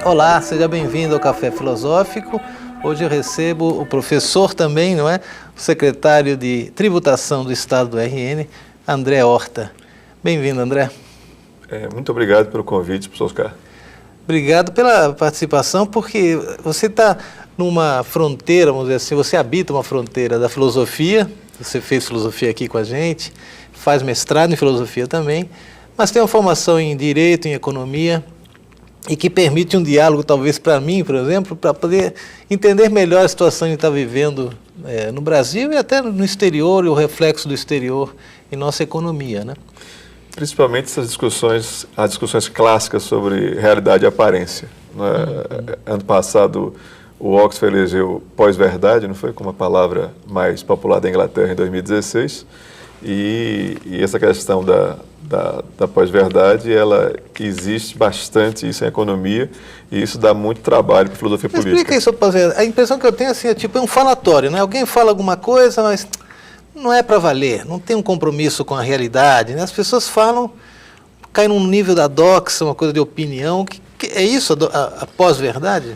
Olá, seja bem-vindo ao Café Filosófico. Hoje eu recebo o professor também, não é? O secretário de Tributação do Estado do RN, André Horta. Bem-vindo, André. Muito obrigado pelo convite, professor Oscar. Obrigado pela participação, porque você está numa fronteira, vamos dizer assim, você habita uma fronteira da filosofia, você fez filosofia aqui com a gente, faz mestrado em filosofia também, mas tem uma formação em direito, em economia, e que permite um diálogo, talvez para mim, por exemplo, para poder entender melhor a situação que a gente está vivendo no Brasil e até no exterior, e o reflexo do exterior em nossa economia, né? Principalmente essas discussões, as discussões clássicas sobre realidade e aparência. Né? Ano passado, o Oxford elegeu pós-verdade, não foi? Como a palavra mais popular da Inglaterra em 2016. E essa questão da pós-verdade, ela existe bastante isso em economia, e isso dá muito trabalho para a filosofia política. Explica isso, a impressão que eu tenho assim, é tipo um falatório, né? Alguém fala alguma coisa, mas não é para valer, não tem um compromisso com a realidade, né? As pessoas falam, caem num nível da doxa, uma coisa de opinião, que é isso a pós-verdade?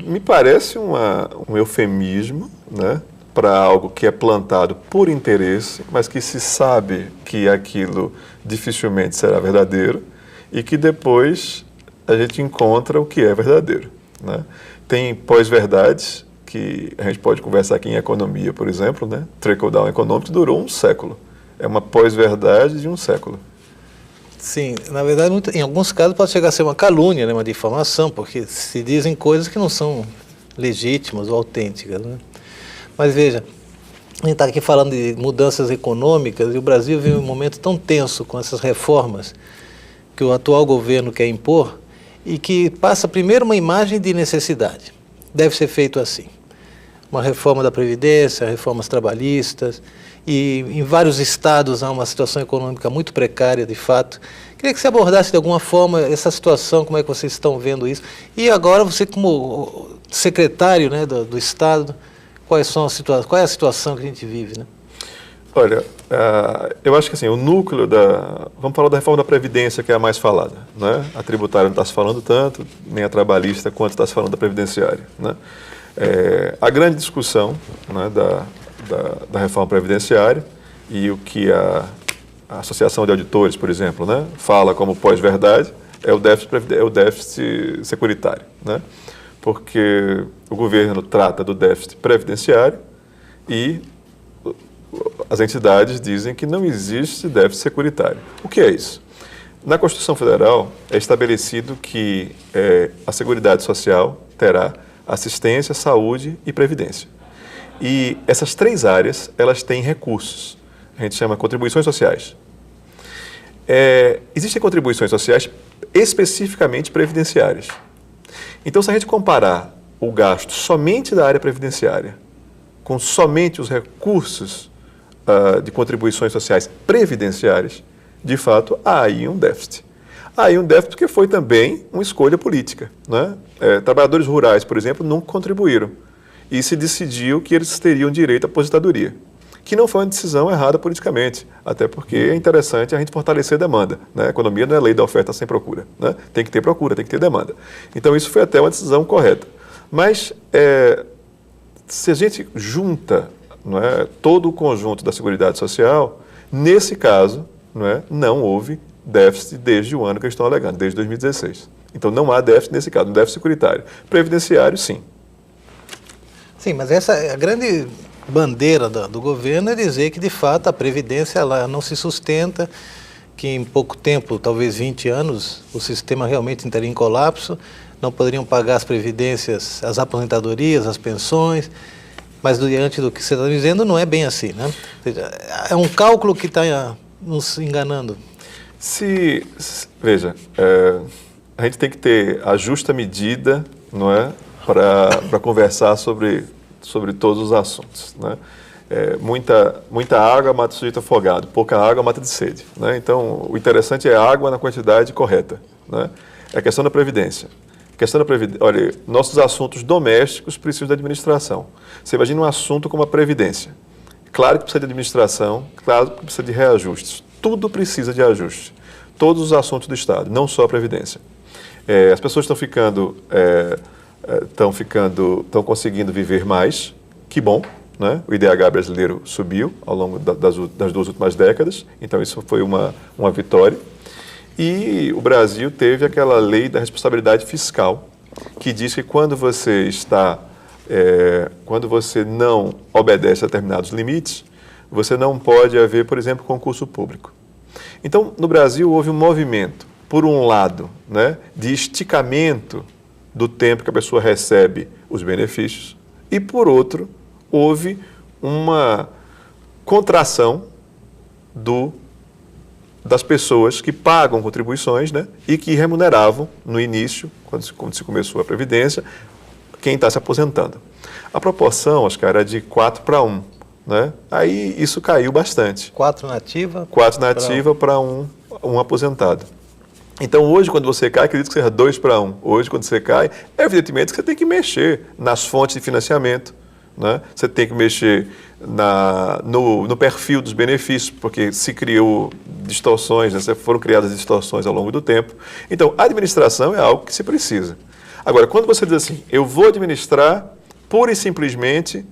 Me parece um eufemismo, né, para algo que é plantado por interesse, mas que se sabe que aquilo dificilmente será verdadeiro e que depois a gente encontra o que é verdadeiro, né? Tem pós-verdades que a gente pode conversar aqui em economia, por exemplo, né? Trickle-down econômico, que durou um século. É uma pós-verdade de um século. Sim, na verdade, em alguns casos pode chegar a ser uma calúnia, né, uma difamação, porque se dizem coisas que não são legítimas ou autênticas, né? Mas veja, a gente está aqui falando de mudanças econômicas e o Brasil vive um momento tão tenso com essas reformas que o atual governo quer impor e que passa primeiro uma imagem de necessidade. Deve ser feito assim. Uma reforma da Previdência, reformas trabalhistas, e em vários estados há uma situação econômica muito precária, de fato. Queria que você abordasse de alguma forma essa situação, como é que vocês estão vendo isso. E agora você, como secretário, né, do Estado, qual é a situação que a gente vive, né? Olha, eu acho que assim, o núcleo vamos falar da reforma da Previdência, que é a mais falada, né? A tributária não está se falando tanto, nem a trabalhista, quanto está se falando da previdenciária, né? A grande discussão, né, da reforma previdenciária e o que a Associação de Auditores, por exemplo, né, fala como pós-verdade é o déficit securitário, né? Porque o governo trata do déficit previdenciário e as entidades dizem que não existe déficit securitário. O que é isso? Na Constituição Federal é estabelecido que a Seguridade Social terá assistência, saúde e previdência. E essas três áreas, elas têm recursos. A gente chama contribuições sociais. Existem contribuições sociais especificamente previdenciárias. Então, se a gente comparar o gasto somente da área previdenciária com somente os recursos de contribuições sociais previdenciárias, de fato, há aí um déficit. Há aí um déficit porque foi também uma escolha política, né? Trabalhadores rurais, por exemplo, nunca contribuíram. E se decidiu que eles teriam direito à aposentadoria, que não foi uma decisão errada politicamente, até porque é interessante a gente fortalecer a demanda, né? A economia não é lei da oferta sem procura, né? Tem que ter procura, tem que ter demanda. Então isso foi até uma decisão correta. Mas se a gente junta, não é, todo o conjunto da Seguridade Social, nesse caso, não houve déficit desde o ano que eles estão alegando, desde 2016. Então não há déficit nesse caso, um déficit securitário. Previdenciário, sim. Sim, mas essa é a grande bandeira do governo, é dizer que, de fato, a Previdência ela não se sustenta, que em pouco tempo, talvez 20 anos, o sistema realmente entraria em colapso, não poderiam pagar as previdências, as aposentadorias, as pensões, mas diante do que você está dizendo, não é bem assim, né? Ou seja, é um cálculo que está nos enganando. Veja, a gente tem que ter a justa medida, não é, para conversar sobre todos os assuntos, né? Muita água mata o sujeito afogado, pouca água mata de sede, né? Então, o interessante é a água na quantidade correta, né? É a questão da Previdência. Olha, nossos assuntos domésticos precisam da administração. Você imagina um assunto como a Previdência. Claro que precisa de administração, claro que precisa de reajustes. Tudo precisa de ajuste. Todos os assuntos do Estado, não só a Previdência. As pessoas estão conseguindo viver mais, que bom, né? O IDH brasileiro subiu ao longo das 2 últimas décadas, então isso foi uma vitória. E o Brasil teve aquela lei da responsabilidade fiscal, que diz que quando você não obedece a determinados limites, você não pode haver, por exemplo, concurso público. Então, no Brasil, houve um movimento, por um lado, né, de esticamento do tempo que a pessoa recebe os benefícios, e, por outro, houve uma contração das pessoas que pagam contribuições, né, e que remuneravam no início, quando se começou a Previdência, quem está se aposentando. A proporção, Oscar, era de 4:1. Né? Aí isso caiu bastante. 4 nativa? 4 nativa para um aposentado. Então, hoje, quando você cai, acredito que seja 2:1. Hoje, quando você cai, evidentemente que você tem que mexer nas fontes de financiamento, né? Você tem que mexer no perfil dos benefícios, porque se criou distorções, né? Foram criadas distorções ao longo do tempo. Então, a administração é algo que se precisa. Agora, quando você diz assim, eu vou administrar pura e simplesmente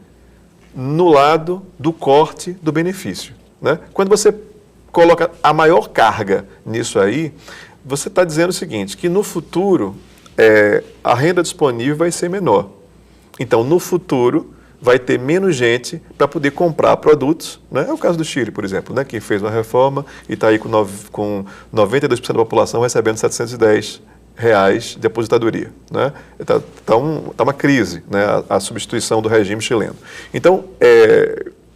no lado do corte do benefício, né? Quando você coloca a maior carga nisso aí, você está dizendo o seguinte, que no futuro a renda disponível vai ser menor. Então, no futuro, vai ter menos gente para poder comprar produtos, né? É o caso do Chile, por exemplo, né? Que fez uma reforma e está aí com 92% da população recebendo R$710 de aposentadoria, né? Tá uma crise, né? A substituição do regime chileno. Então,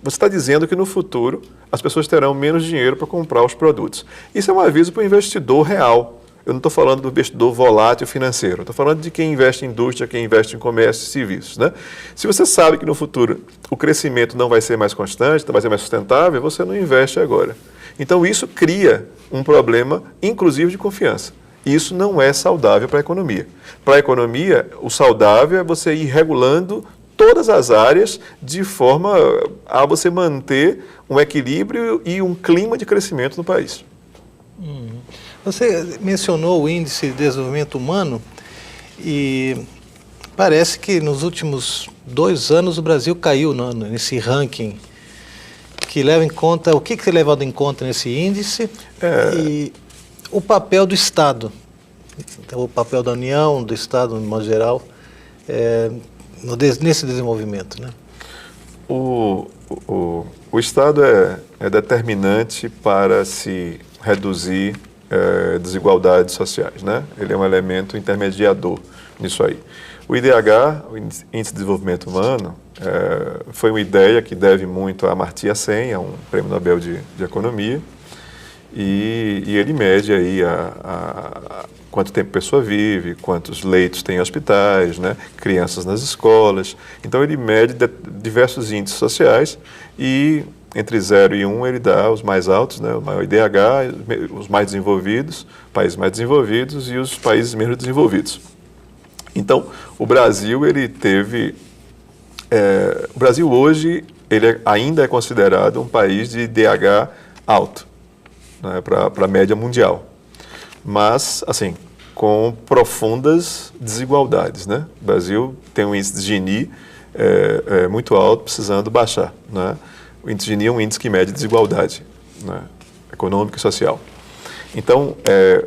você está dizendo que no futuro as pessoas terão menos dinheiro para comprar os produtos. Isso é um aviso para o investidor real. Eu não estou falando do investidor volátil financeiro, estou falando de quem investe em indústria, quem investe em comércio e serviços, né? Se você sabe que no futuro o crescimento não vai ser mais constante, não vai ser mais sustentável, você não investe agora. Então isso cria um problema, inclusive de confiança. Isso não é saudável para a economia. Para a economia, o saudável é você ir regulando todas as áreas de forma a você manter um equilíbrio e um clima de crescimento no país. Você mencionou o Índice de Desenvolvimento Humano e parece que nos últimos 2 anos o Brasil caiu nesse ranking que leva em conta, o que você leva em conta nesse índice e o papel do Estado, então, o papel da União, do Estado, de modo geral, nesse desenvolvimento, né? O Estado é determinante para se reduzir desigualdades sociais, né? Ele é um elemento intermediador nisso aí. O IDH, o Índice de Desenvolvimento Humano, foi uma ideia que deve muito a Amartya Sen, a um prêmio Nobel de Economia, e ele mede aí quanto tempo a pessoa vive, quantos leitos tem em hospitais, né? Crianças nas escolas. Então ele mede diversos índices sociais e entre 0 e 1 ele dá os mais altos, né? O maior IDH, os mais desenvolvidos, países mais desenvolvidos e os países menos desenvolvidos. Então, o Brasil, o Brasil hoje, ainda é considerado um país de IDH alto, né? Para a média mundial. Mas, assim, com profundas desigualdades, né? O Brasil tem um índice de Gini muito alto, precisando baixar, né? O índice Gini é um índice que mede desigualdade, né, econômica e social. Então,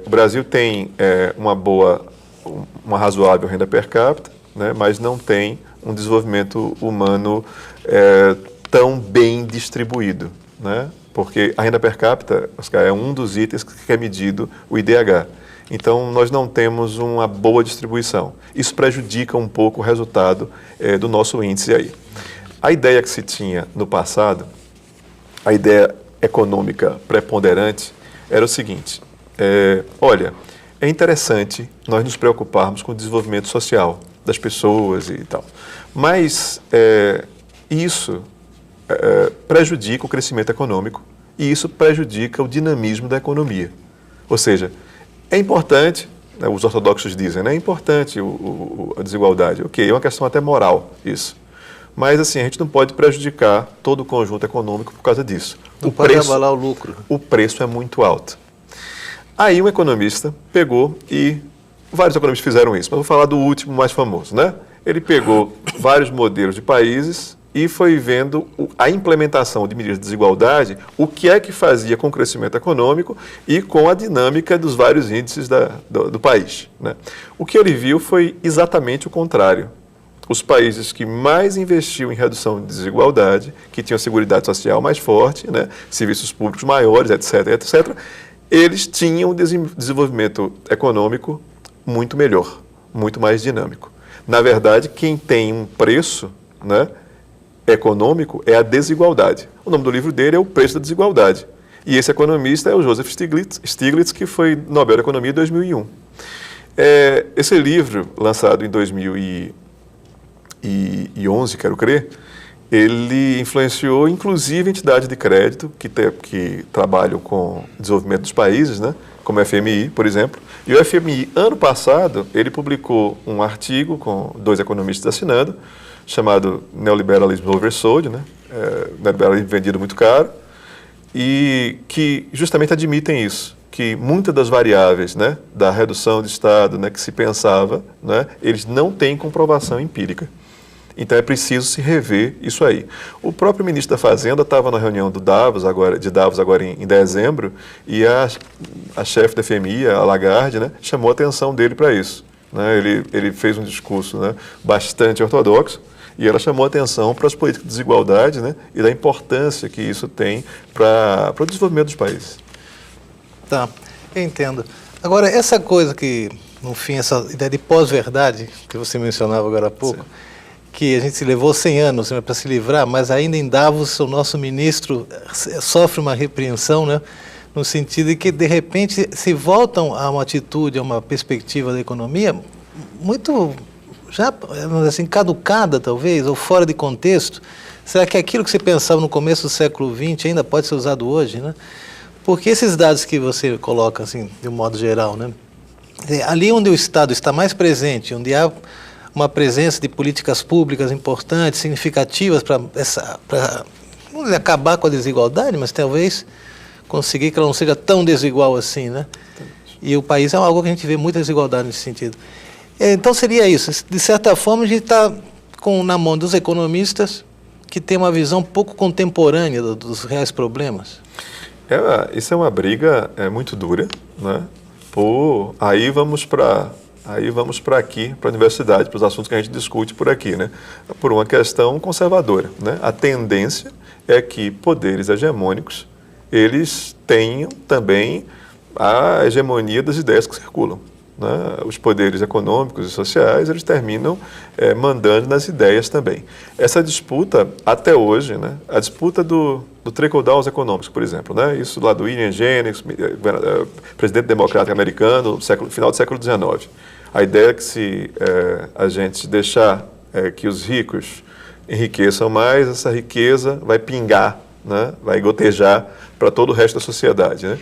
o Brasil tem uma razoável renda per capita, né, mas não tem um desenvolvimento humano tão bem distribuído, né, porque a renda per capita, Oscar, é um dos itens que é medido o IDH. Então, nós não temos uma boa distribuição. Isso prejudica um pouco o resultado do nosso índice aí. A ideia que se tinha no passado, a ideia econômica preponderante, era o seguinte, olha, é interessante nós nos preocuparmos com o desenvolvimento social das pessoas e tal, mas isso prejudica o crescimento econômico e isso prejudica o dinamismo da economia. Ou seja, é importante, né, os ortodoxos dizem, né, é importante a desigualdade, ok, é uma questão até moral isso. Mas, assim, a gente não pode prejudicar todo o conjunto econômico por causa disso. Não pode abalar o lucro. O preço é muito alto. Aí um economista pegou e vários economistas fizeram isso, mas vou falar do último mais famoso, né? Ele pegou vários modelos de países e foi vendo a implementação de medidas de desigualdade, o que é que fazia com o crescimento econômico e com a dinâmica dos vários índices do país, né? O que ele viu foi exatamente o contrário. Os países que mais investiam em redução de desigualdade, que tinham seguridade social mais forte, né, serviços públicos maiores, etc., etc., eles tinham um desenvolvimento econômico muito melhor, muito mais dinâmico. Na verdade, quem tem um preço, né, econômico é a desigualdade. O nome do livro dele é O Preço da Desigualdade. E esse economista é o Joseph Stiglitz, que foi Nobel da Economia em 2001. Esse livro, lançado em 2011, quero crer, ele influenciou inclusive entidades de crédito que trabalham com desenvolvimento dos países, né, como o FMI, por exemplo. E o FMI, ano passado, ele publicou um artigo com 2 economistas assinando, chamado Neoliberalism Oversold, né, neoliberalismo vendido muito caro, e que justamente admitem isso, que muitas das variáveis, né, da redução de Estado, né, que se pensava, né, eles não têm comprovação empírica. Então é preciso se rever isso aí. O próprio ministro da Fazenda estava na reunião de Davos agora em dezembro, e a chefe da FMI, a Lagarde, né, chamou a atenção dele para isso, né? Ele fez um discurso, né, bastante ortodoxo, e ela chamou a atenção para as políticas de desigualdade, né, e da importância que isso tem para o desenvolvimento dos países. Tá, eu entendo. Agora, essa coisa que, no fim, essa ideia de pós-verdade, que você mencionava agora há pouco, sim, que a gente se levou 100 anos, né, para se livrar, mas ainda em Davos o nosso ministro sofre uma repreensão, né, no sentido de que, de repente, se voltam a uma atitude, a uma perspectiva da economia muito, já assim, caducada talvez, ou fora de contexto. Será que aquilo que você pensava no começo do século XX ainda pode ser usado hoje, né? Porque esses dados que você coloca, assim, de um modo geral, né, ali onde o Estado está mais presente, onde há uma presença de políticas públicas importantes, significativas para não acabar com a desigualdade, mas talvez conseguir que ela não seja tão desigual assim, né? E o país é algo que a gente vê muita desigualdade nesse sentido. Então seria isso. De certa forma, a gente está na mão dos economistas que têm uma visão pouco contemporânea dos reais problemas. Isso é uma briga muito dura, né? Aí vamos para aqui, para a universidade, para os assuntos que a gente discute por aqui, né? Por uma questão conservadora, né? A tendência é que poderes hegemônicos, eles tenham também a hegemonia das ideias que circulam, né? Os poderes econômicos e sociais, eles terminam mandando nas ideias também. Essa disputa, até hoje, né? A disputa do trickle-down econômicos, por exemplo, né? Isso lá do William Jennings, presidente democrático americano, final do século XIX. A ideia é que se a gente deixar que os ricos enriqueçam mais, essa riqueza vai pingar, né? Vai gotejar para todo o resto da sociedade, né?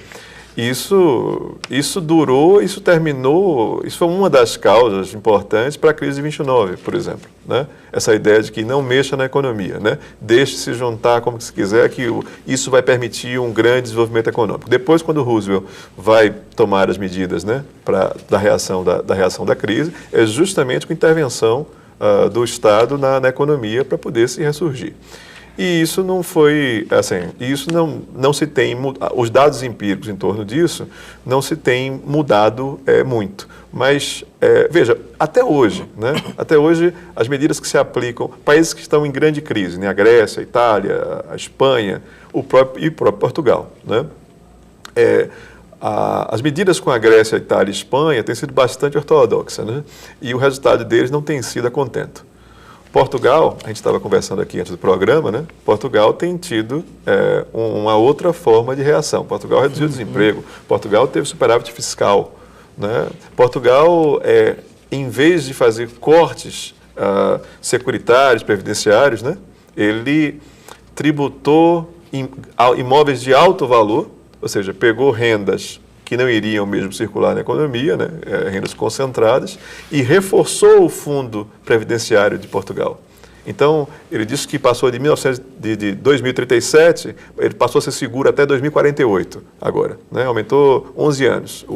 Isso durou, isso terminou, isso foi uma das causas importantes para a crise de 29, por exemplo, né? Essa ideia de que não mexa na economia, né? Deixe se juntar como se quiser, que isso vai permitir um grande desenvolvimento econômico. Depois, quando Roosevelt vai tomar as medidas, né, da reação da crise, é justamente com intervenção do Estado na economia para poder se ressurgir. E isso não foi, assim, isso não se tem, os dados empíricos em torno disso não se tem mudado muito. Mas, veja, até hoje, né, até hoje as medidas que se aplicam, países que estão em grande crise, né, a Grécia, a Itália, a Espanha, o próprio Portugal, né, as medidas com a Grécia, a Itália e a Espanha têm sido bastante ortodoxas, né, e o resultado deles não tem sido a contento. Portugal, a gente estava conversando aqui antes do programa, né? Portugal tem tido uma outra forma de reação. Portugal reduziu o desemprego, Portugal teve superávit fiscal, né? Portugal, em vez de fazer cortes securitários, previdenciários, né? Ele tributou imóveis de alto valor, ou seja, pegou rendas que não iriam mesmo circular na economia, né, rendas concentradas, e reforçou o fundo previdenciário de Portugal. Então, ele disse que passou de 2037, ele passou a ser seguro até 2048 agora, né? Aumentou 11 anos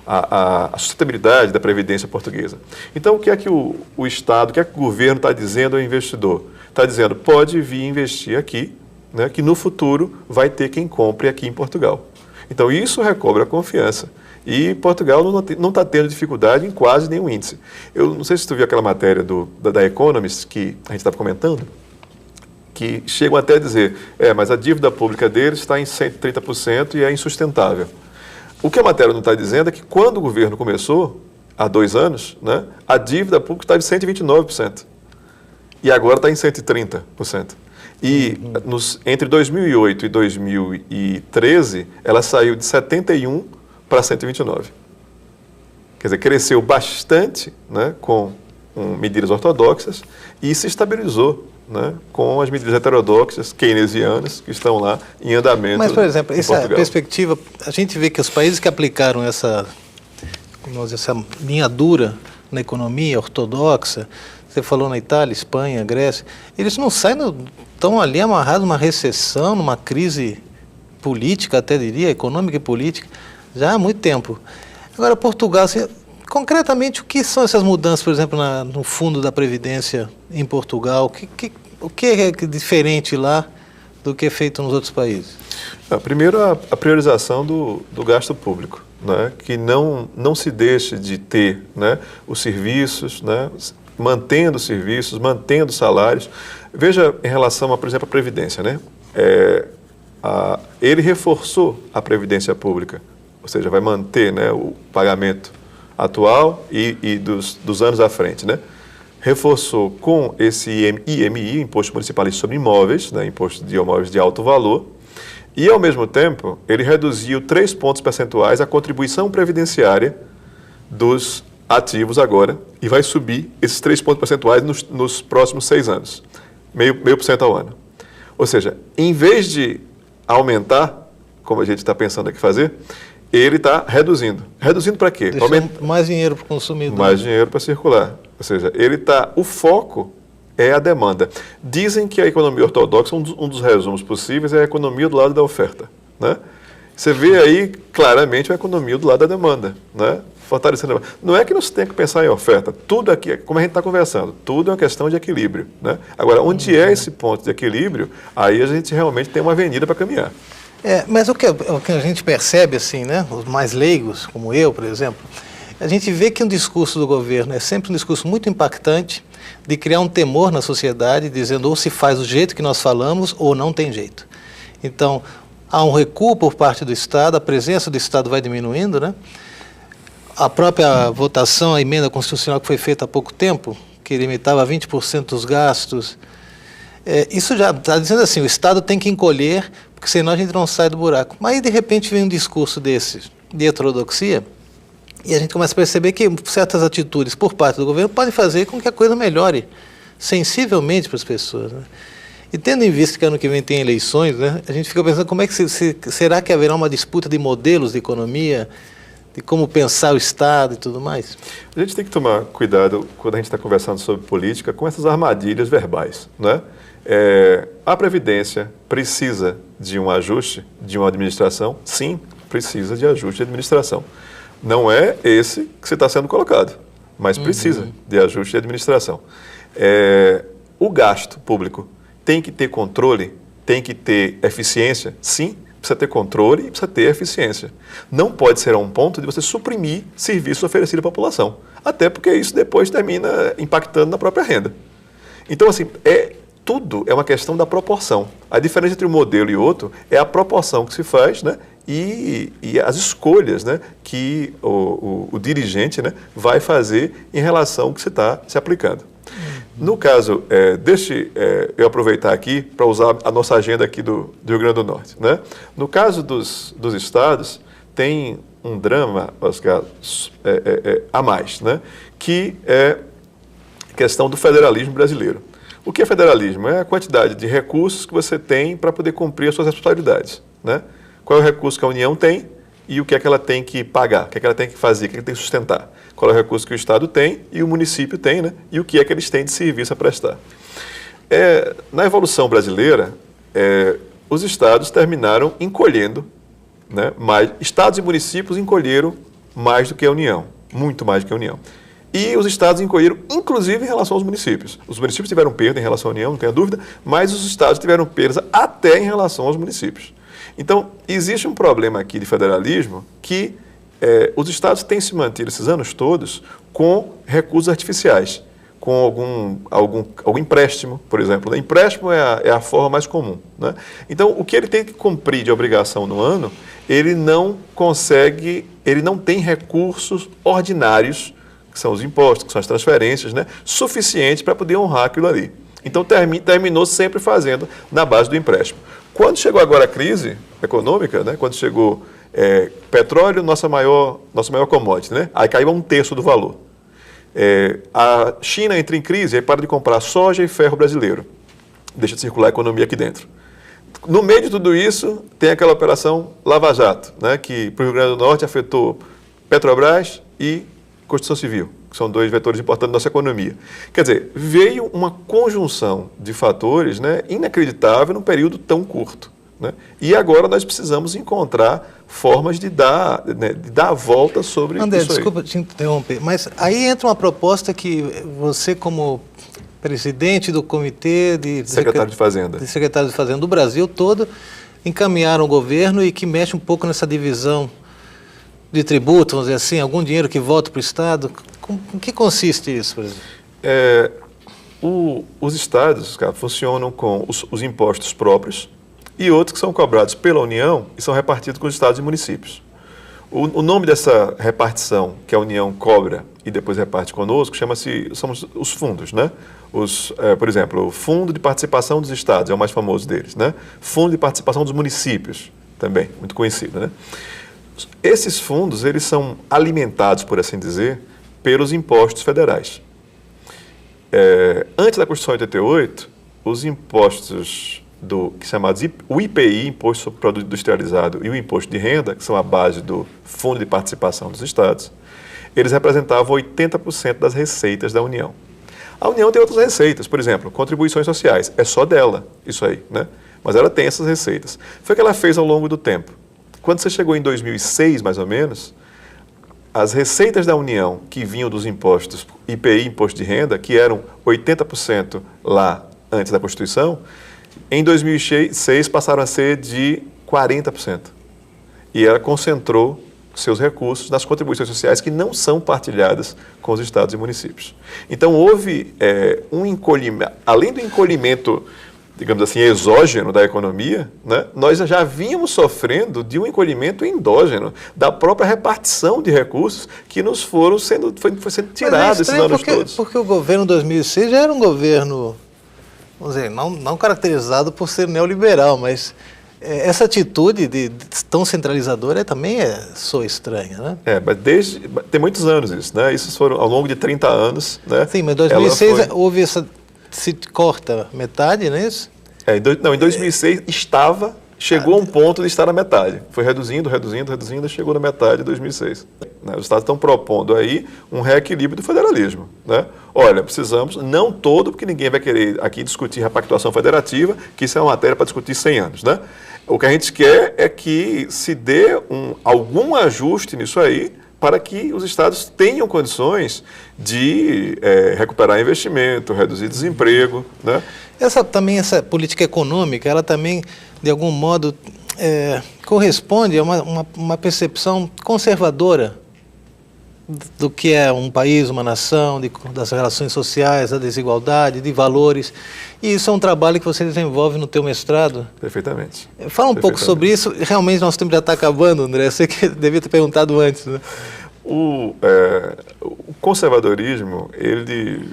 a sustentabilidade da Previdência portuguesa. Então, o que é que o Estado, o que é que o governo está dizendo ao investidor? Está dizendo, pode vir investir aqui, né, que no futuro vai ter quem compre aqui em Portugal. Então, isso recobra a confiança. E Portugal não está tendo dificuldade em quase nenhum índice. Eu não sei se tu viu aquela matéria da Economist que a gente estava comentando, que chegam até a dizer, mas a dívida pública deles está em 130% e é insustentável. O que a matéria não está dizendo é que quando o governo começou, há 2 anos, né, a dívida pública estava em 129%. E agora está em 130%. E entre 2008 e 2013, ela saiu de 71% para 129%. Quer dizer, cresceu bastante, né, com medidas ortodoxas e se estabilizou, né, com as medidas heterodoxas keynesianas que estão lá em andamento. Mas, por exemplo, essa perspectiva, a gente vê que os países que aplicaram essa linha dura na economia ortodoxa, você falou na Itália, Espanha, Grécia, eles não saem, estão ali amarrados numa recessão, numa crise política, até diria, econômica e política, já há muito tempo. Agora, Portugal, assim, concretamente, o que são essas mudanças, por exemplo, no fundo da Previdência em Portugal? O que é diferente lá do que é feito nos outros países? Primeiro, a priorização do gasto público, né? Que não se deixe de ter, né, os serviços, né, mantendo os serviços, mantendo os salários. Veja em relação, por exemplo, à Previdência, né? Ele reforçou a Previdência pública, ou seja, vai manter, né, o pagamento atual e dos anos à frente, né? Reforçou com esse IMI, Imposto Municipal sobre Imóveis, né, Imposto de Imóveis de Alto Valor, e, ao mesmo tempo, ele reduziu 3 pontos percentuais a contribuição previdenciária dos ativos agora, e vai subir esses 3 pontos percentuais nos próximos 6 anos, meio por cento ao ano. Ou seja, em vez de aumentar, como a gente está pensando aqui fazer, ele está reduzindo. Reduzindo para quê? Mais dinheiro para o consumidor. Mais dinheiro para circular. Ou seja, o foco é a demanda. Dizem que a economia ortodoxa, um dos resumos possíveis, é a economia do lado da oferta, né? Você vê aí claramente a economia do lado da demanda, né? Fortalecendo a demanda. Não é que não se tenha que pensar em oferta. Tudo aqui, como a gente está conversando, tudo é uma questão de equilíbrio, né? Agora, onde é esse ponto de equilíbrio, aí a gente realmente tem uma avenida para caminhar. Mas o que a gente percebe, assim, né, os mais leigos, como eu, por exemplo, a gente vê que um discurso do governo é sempre um discurso muito impactante de criar um temor na sociedade, dizendo ou se faz do jeito que nós falamos ou não tem jeito. Então, há um recuo por parte do Estado, a presença do Estado vai diminuindo, né? A própria votação, a emenda constitucional que foi feita há pouco tempo, que limitava 20% dos gastos, isso já está dizendo assim, o Estado tem que encolher, porque senão a gente não sai do buraco. Mas aí, de repente, vem um discurso desse, de heterodoxia, e a gente começa a perceber que certas atitudes por parte do governo podem fazer com que a coisa melhore sensivelmente para as pessoas, né? E tendo em vista que ano que vem tem eleições, né, a gente fica pensando como é que será que haverá uma disputa de modelos de economia, de como pensar o Estado e tudo mais? A gente tem que tomar cuidado quando a gente está conversando sobre política com essas armadilhas verbais, né? A Previdência precisa de um ajuste de uma administração? Sim, precisa de ajuste de administração. Não é esse que você está sendo colocado, mas precisa de ajuste de administração. O gasto público tem que ter controle, tem que ter eficiência? Sim, precisa ter controle e precisa ter eficiência. Não pode ser a um ponto de você suprimir serviços oferecidos à população, até porque isso depois termina impactando na própria renda. Então, assim, tudo é uma questão da proporção. A diferença entre um modelo e outro é a proporção que se faz, né, e as escolhas, né, que o dirigente, né, vai fazer em relação ao que você está se aplicando. No caso, eu aproveitar aqui para usar a nossa agenda aqui do Rio Grande do Norte, né? No caso dos estados, tem um drama, Oscar, a mais, né? Que é a questão do federalismo brasileiro. O que é federalismo? É a quantidade de recursos que você tem para poder cumprir as suas responsabilidades, né? Qual é o recurso que a União tem e o que é que ela tem que pagar, o que é que ela tem que fazer, o que é que tem que sustentar. Qual é o recurso que o Estado tem e o município tem, né? E o que é que eles têm de serviço a prestar. Na evolução brasileira, os estados terminaram encolhendo, né, mais, estados e municípios encolheram mais do que a União, muito mais do que a União. E os estados encolheram, inclusive, em relação aos municípios. Os municípios tiveram perda em relação à União, não tenha dúvida, mas os estados tiveram perda até em relação aos municípios. Então, existe um problema aqui de federalismo que os estados têm se mantido esses anos todos com recursos artificiais, com algum empréstimo, por exemplo. O empréstimo é a forma mais comum, né? Então, o que ele tem que cumprir de obrigação no ano, ele não tem recursos ordinários, que são os impostos, que são as transferências, né, suficientes para poder honrar aquilo ali. Então, terminou sempre fazendo na base do empréstimo. Quando chegou agora a crise econômica, né, quando chegou petróleo, nossa maior commodity, né, aí caiu a 1/3 do valor. A China entra em crise e para de comprar soja e ferro brasileiro. Deixa de circular a economia aqui dentro. No meio de tudo isso, tem aquela operação Lava Jato, né, que para o Rio Grande do Norte afetou Petrobras e Constituição Civil, que são 2 vetores importantes da nossa economia. Quer dizer, veio uma conjunção de fatores, né, inacreditável num período tão curto, né? E agora nós precisamos encontrar formas de dar a volta sobre André, isso aí. desculpa te interromper, mas aí entra uma proposta que você, como presidente do Comitê Secretário de Fazenda. de Secretários de Fazenda do Brasil todo, encaminharam ao governo e que mexe um pouco nessa divisão de tributo, vamos dizer assim, algum dinheiro que volta para o Estado. Em que consiste isso, por exemplo? Os estados, cara, funcionam com os impostos próprios e outros que são cobrados pela União e são repartidos com os estados e municípios. O nome dessa repartição que a União cobra e depois reparte conosco são os fundos, né? Por exemplo, o Fundo de Participação dos Estados é o mais famoso deles, né? Fundo de Participação dos Municípios, também, muito conhecido, né? Esses fundos, eles são alimentados, por assim dizer, pelos impostos federais. Antes da Constituição de 88, os impostos que chamados o IPI, Imposto sobre Produto Industrializado, e o Imposto de Renda, que são a base do Fundo de Participação dos Estados, eles representavam 80% das receitas da União. A União tem outras receitas, por exemplo, contribuições sociais, é só dela isso aí, né? Mas ela tem essas receitas. Foi o que ela fez ao longo do tempo. Quando você chegou em 2006, mais ou menos, as receitas da União que vinham dos impostos IPI, Imposto de Renda, que eram 80% lá antes da Constituição, em 2006 passaram a ser de 40%. E ela concentrou seus recursos nas contribuições sociais que não são partilhadas com os estados e municípios. Então, houve um encolhimento, além do encolhimento, digamos assim, exógeno da economia, né, nós já vínhamos sofrendo de um encolhimento endógeno, da própria repartição de recursos que nos foi sendo tirado esses anos todos. Porque o governo 2006 já era um governo, vamos dizer, não caracterizado por ser neoliberal, mas essa atitude tão centralizadora também soa estranha, né? Mas tem muitos anos isso, né? Isso foram ao longo de 30 anos, né? Sim, mas em 2006 houve essa... Se corta metade, não é isso? Em 2006 chegou a um ponto de estar na metade. Foi reduzindo, e chegou na metade de 2006. Os estados estão propondo aí um reequilíbrio do federalismo, né? Olha, precisamos, não todo, porque ninguém vai querer aqui discutir repactuação federativa, que isso é uma matéria para discutir 100 anos, né? O que a gente quer é que se dê algum ajuste nisso aí, para que os estados tenham condições de recuperar investimento, reduzir desemprego, né? Essa política econômica, ela também, de algum modo, corresponde a uma percepção conservadora do que é um país, uma nação, das relações sociais, da desigualdade, de valores. E isso é um trabalho que você desenvolve no teu mestrado. Perfeitamente. Fala um pouco sobre isso. Realmente, nosso tempo já está acabando, André. Eu sei que devia ter perguntado antes, né? O conservadorismo, ele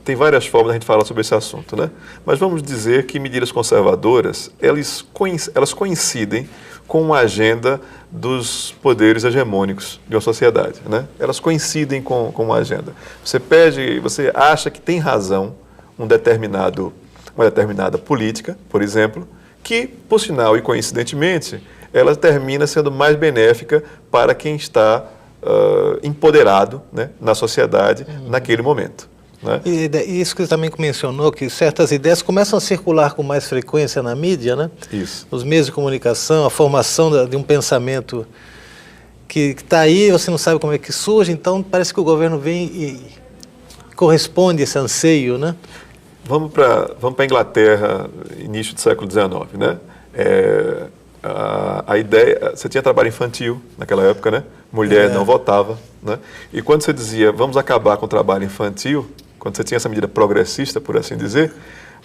tem várias formas de a gente falar sobre esse assunto, né? Mas vamos dizer que medidas conservadoras, elas coincidem com uma agenda dos poderes hegemônicos de uma sociedade, né? Elas coincidem com uma agenda. Você acha que tem razão uma determinada política, por exemplo, que, por sinal e coincidentemente, ela termina sendo mais benéfica para quem está empoderado, né, na sociedade naquele momento. né? E isso que você também mencionou, que certas ideias começam a circular com mais frequência na mídia, né? Isso. Nos meios de comunicação, a formação de um pensamento que está aí, você não sabe como é que surge, então parece que o governo vem e corresponde a esse anseio, né? Vamos para a Inglaterra, início do século XIX, né? A ideia, você tinha trabalho infantil naquela época, né? Mulher não votava, né? E quando você dizia, vamos acabar com o trabalho infantil, quando você tinha essa medida progressista, por assim dizer,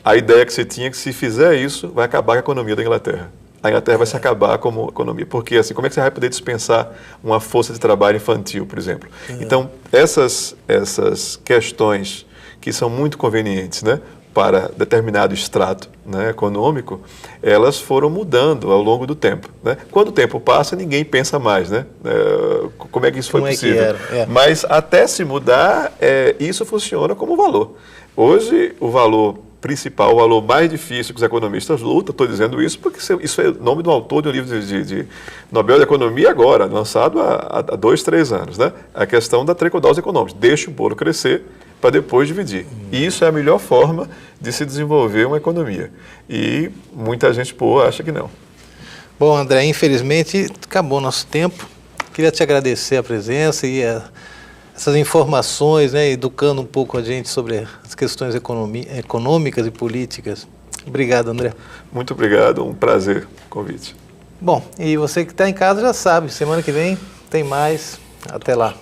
a ideia que você tinha é que se fizer isso, vai acabar com a economia da Inglaterra. A Inglaterra vai se acabar como economia. Porque, assim, como é que você vai poder dispensar uma força de trabalho infantil, por exemplo? Então, essas questões que são muito convenientes, né, para determinado extrato, né, econômico, elas foram mudando ao longo do tempo, né? Quando o tempo passa, ninguém pensa mais, né? Como é que isso foi possível? Mas até se mudar, isso funciona como valor. Hoje, o valor principal, o valor mais difícil que os economistas lutam, estou dizendo isso porque isso é o nome do autor de um livro de Nobel de Economia agora, lançado há 2, 3 anos, né? A questão da trickle-down econômica. Deixa o bolo crescer para depois dividir. E isso é a melhor forma de se desenvolver uma economia. E muita gente acha que não. Bom, André, infelizmente acabou o nosso tempo. Queria te agradecer a presença e essas informações, né, educando um pouco a gente sobre as questões econômicas e políticas. Obrigado, André. Muito obrigado, um prazer o convite. Bom, e você que está em casa já sabe, semana que vem tem mais. Até lá.